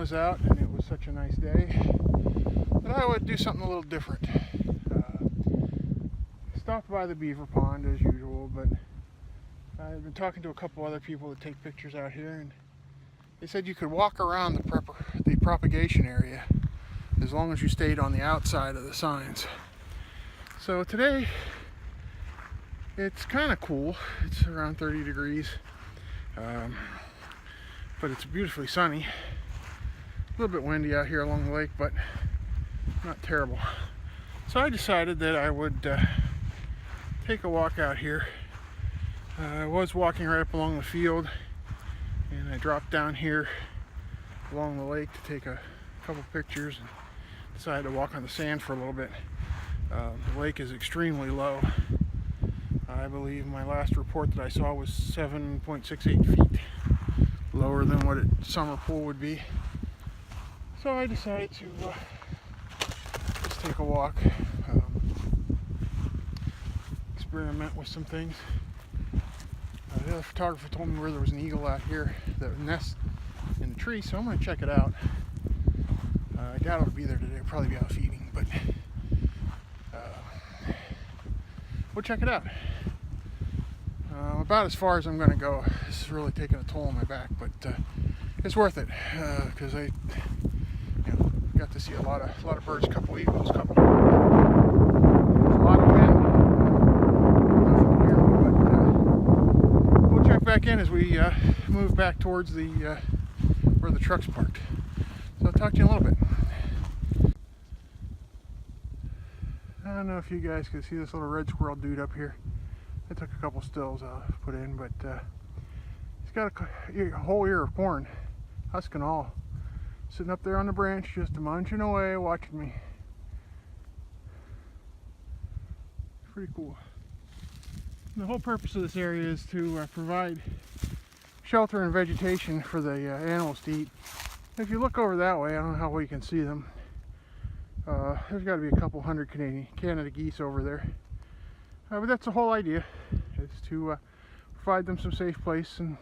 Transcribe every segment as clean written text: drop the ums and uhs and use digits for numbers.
was out and it was such a nice day that I would do something a little different. Stopped by the beaver pond as usual, but I've been talking to a couple other people that take pictures out here, and they said you could walk around the propagation area as long as you stayed on the outside of the signs. So today it's kind of cool. It's around 30 degrees, but it's beautifully sunny. A little bit windy out here along the lake, but not terrible. So I decided that I would take a walk out here. I was walking right up along the field, and I dropped down here along the lake to take a couple pictures and decided to walk on the sand for a little bit. The lake is extremely low. I believe my last report that I saw was 7.68 feet lower than what a summer pool would be. So I decided to just take a walk, experiment with some things. The other photographer told me where there was an eagle out here that nests in the tree, so I'm going to check it out. I doubt it'll be there today. It'll probably be out feeding, but we'll check it out. About as far as I'm going to go. This is really taking a toll on my back, but it's worth it because I got to see a lot of birds, a couple eagles, a couple. There's a lot of wind. But we'll check back in as we move back towards the where the truck's parked. So I'll talk to you in a little bit. I don't know if you guys can see this little red squirrel dude up here. I took a couple stills I'll put in, but he's got a whole ear of corn, husk and all, sitting up there on the branch just munching away watching me. Pretty cool. And the whole purpose of this area is to provide shelter and vegetation for the animals to eat. If you look over that way, I don't know how well you can see them. There's got to be a couple hundred Canada geese over there. But that's the whole idea, is to provide them some safe place and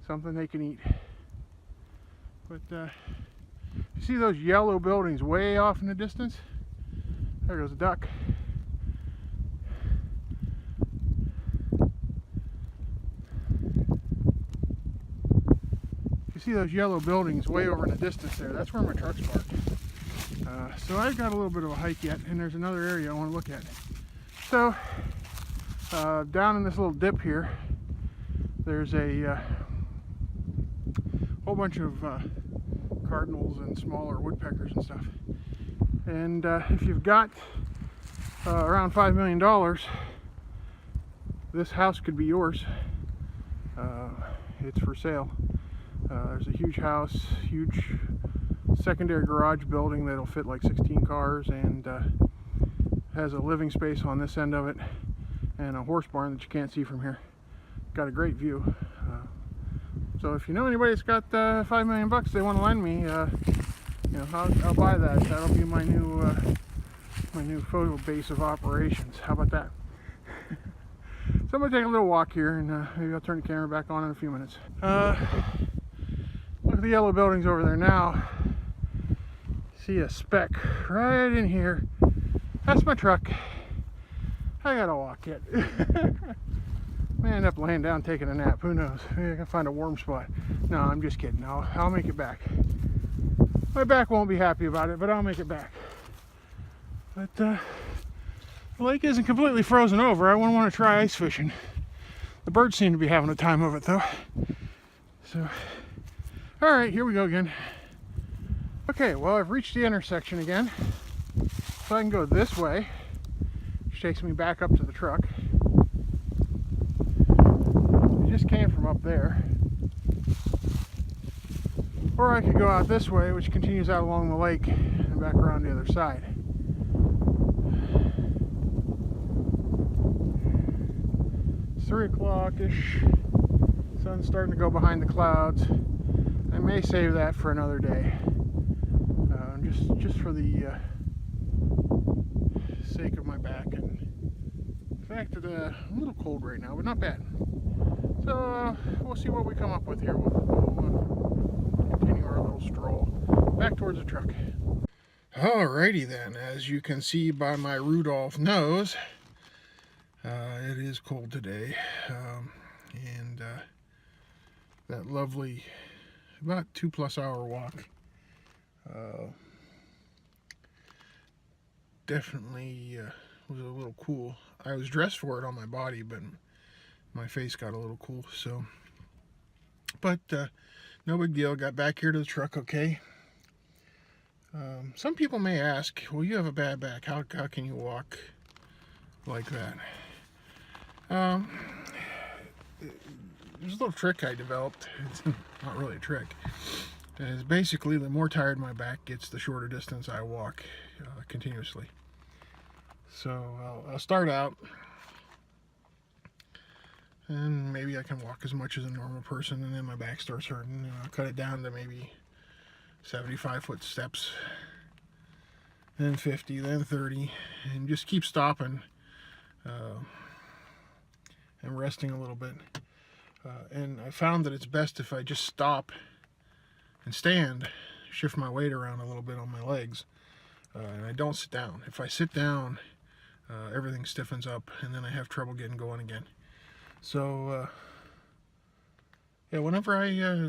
something they can eat. But you see those yellow buildings way off in the distance? There goes a duck. You see those yellow buildings way over in the distance there? That's where my truck's parked. So I've got a little bit of a hike yet, and there's another area I want to look at. So down in this little dip here, there's a whole bunch of cardinals and smaller woodpeckers and stuff. And if you've got around $5 million, this house could be yours. It's for sale. There's a huge house, huge secondary garage building that'll fit like 16 cars, and has a living space on this end of it and a horse barn that you can't see from here. Got a great view. So if you know anybody that's got $5 million bucks they want to lend me, I'll buy that. That'll be my new photo base of operations. How about that? So I'm gonna take a little walk here, and maybe I'll turn the camera back on in a few minutes. Look at the yellow buildings over there now. See a speck right in here. That's my truck. I gotta walk it. May end up laying down taking a nap. Who knows? Maybe I can find a warm spot. No, I'm just kidding. I'll make it back. My back won't be happy about it, but I'll make it back. But the lake isn't completely frozen over. I wouldn't want to try ice fishing. The birds seem to be having a time of it though. So, all right, here we go again. Okay, well, I've reached the intersection again. So I can go this way, which takes me back up to the truck. I just came from up there. Or I could go out this way, which continues out along the lake and back around the other side. It's 3 o'clock-ish. Sun's starting to go behind the clouds. I may save that for another day. Just for the sake of my back and the fact that I'm a little cold right now, but not bad. So we'll see what we come up with here. We'll continue our little stroll back towards the truck. Alrighty then, as you can see by my Rudolph nose, it is cold today, and that lovely, about 2+ hour walk definitely was a little cool. I was dressed for it on my body, but my face got a little cool, so, but no big deal. Got back here to the truck okay. Some people may ask, well, you have a bad back, how can you walk like that? There's a little trick I developed. It's not really a trick. It's basically, the more tired my back gets, the shorter distance I walk continuously. So I'll start out, and maybe I can walk as much as a normal person, and then my back starts hurting, and I'll cut it down to maybe 75-foot steps, then 50, then 30, and just keep stopping and resting a little bit. And I found that it's best if I just stop and stand, shift my weight around a little bit on my legs, and I don't sit down. If I sit down, everything stiffens up, and then I have trouble getting going again. So yeah, whenever I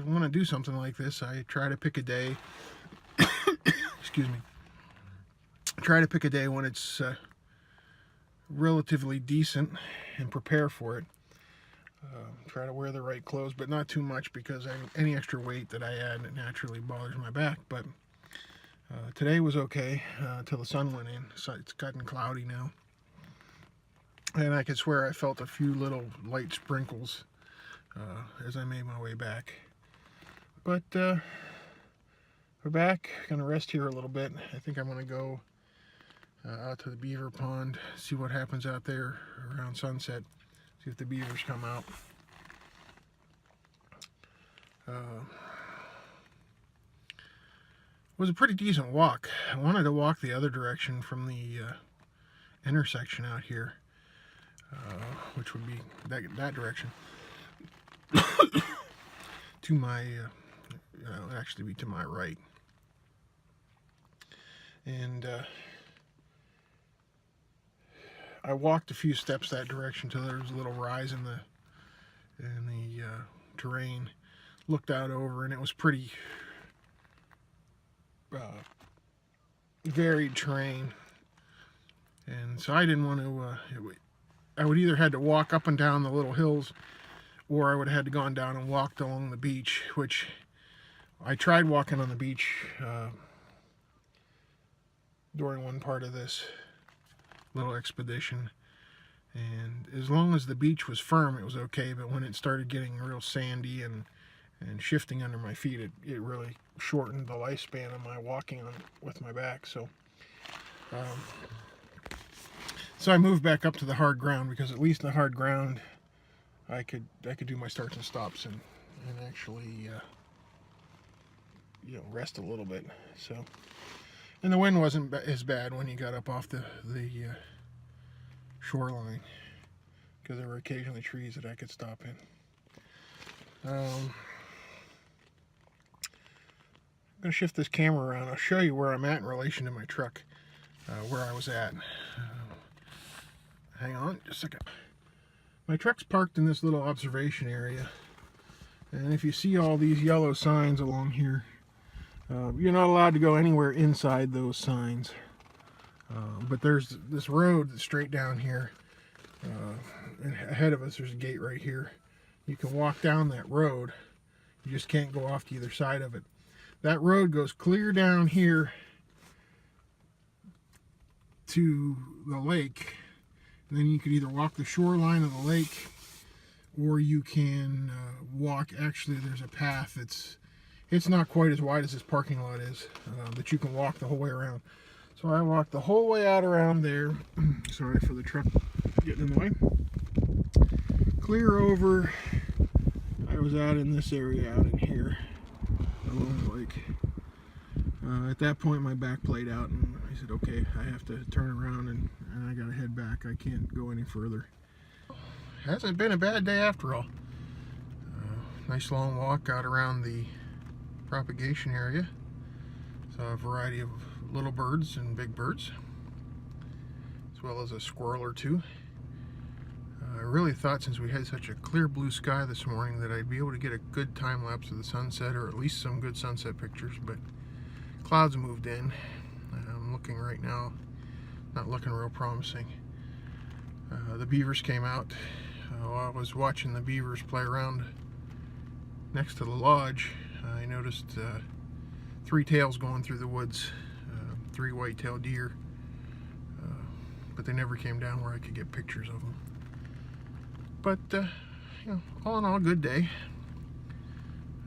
want to do something like this, I try to pick a day. Excuse me. Try to pick a day when it's relatively decent and prepare for it. Try to wear the right clothes, but not too much, because any extra weight that I add, it naturally bothers my back. But today was okay until the sun went in. So it's gotten cloudy now, and I could swear I felt a few little light sprinkles as I made my way back. But we're back. Gonna rest here a little bit. I think I'm gonna go out to the beaver pond, see what happens out there around sunset, see if the beavers come out. It was a pretty decent walk. I wanted to walk the other direction from the intersection out here, which would be that direction. To my, actually be to my right. And I walked a few steps that direction till there was a little rise in the terrain. Looked out over, and it was pretty varied terrain. And so I didn't want to. I would either had to walk up and down the little hills, or I would have had to gone down and walked along the beach, which I tried walking on the beach during one part of this little expedition, and as long as the beach was firm, it was okay. But when it started getting real sandy and shifting under my feet, it really shortened the lifespan of my walking with my back. So so I moved back up to the hard ground, because at least the hard ground I could do my starts and stops and actually rest a little bit. So, and the wind wasn't as bad when you got up off the shoreline, because there were occasionally trees that I could stop in. I'm going to shift this camera around. I'll show you where I'm at in relation to my truck, where I was at. Hang on just a second. My truck's parked in this little observation area, and if you see all these yellow signs along here, you're not allowed to go anywhere inside those signs. But there's this road that's straight down here, and ahead of us there's a gate right here. You can walk down that road, you just can't go off to either side of it. That road goes clear down here to the lake, and then you can either walk the shoreline of the lake, or you can walk, actually there's a path it's not quite as wide as this parking lot is, but you can walk the whole way around. So I walked the whole way out around there. Sorry for the truck getting in the way. Clear over. I was out in this area out in here along the lake. At that point my back played out, and I said, okay, I have to turn around and I gotta head back. I can't go any further. Hasn't been a bad day after all. Nice long walk out around the propagation area. So a variety of little birds and big birds, as well as a squirrel or two. I really thought, since we had such a clear blue sky this morning, that I'd be able to get a good time lapse of the sunset, or at least some good sunset pictures, but clouds moved in. I'm looking right now, not looking real promising. The beavers came out. While I was watching the beavers play around next to the lodge, I noticed 3 tails going through the woods, 3 white-tailed deer, but they never came down where I could get pictures of them. But, you know, all in all, good day.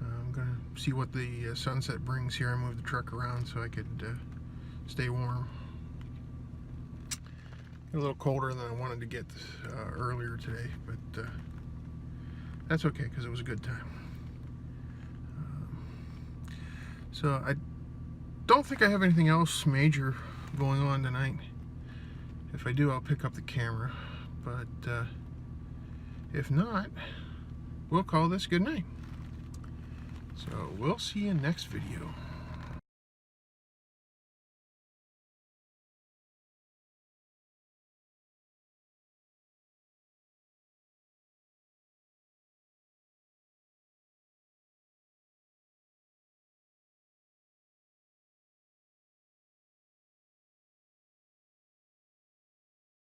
I'm going to see what the sunset brings here. I moved the truck around so I could stay warm. A little colder than I wanted to get earlier today, but that's okay because it was a good time. So I don't think I have anything else major going on tonight. If I do, I'll pick up the camera, but if not, we'll call this good night. So we'll see you next video.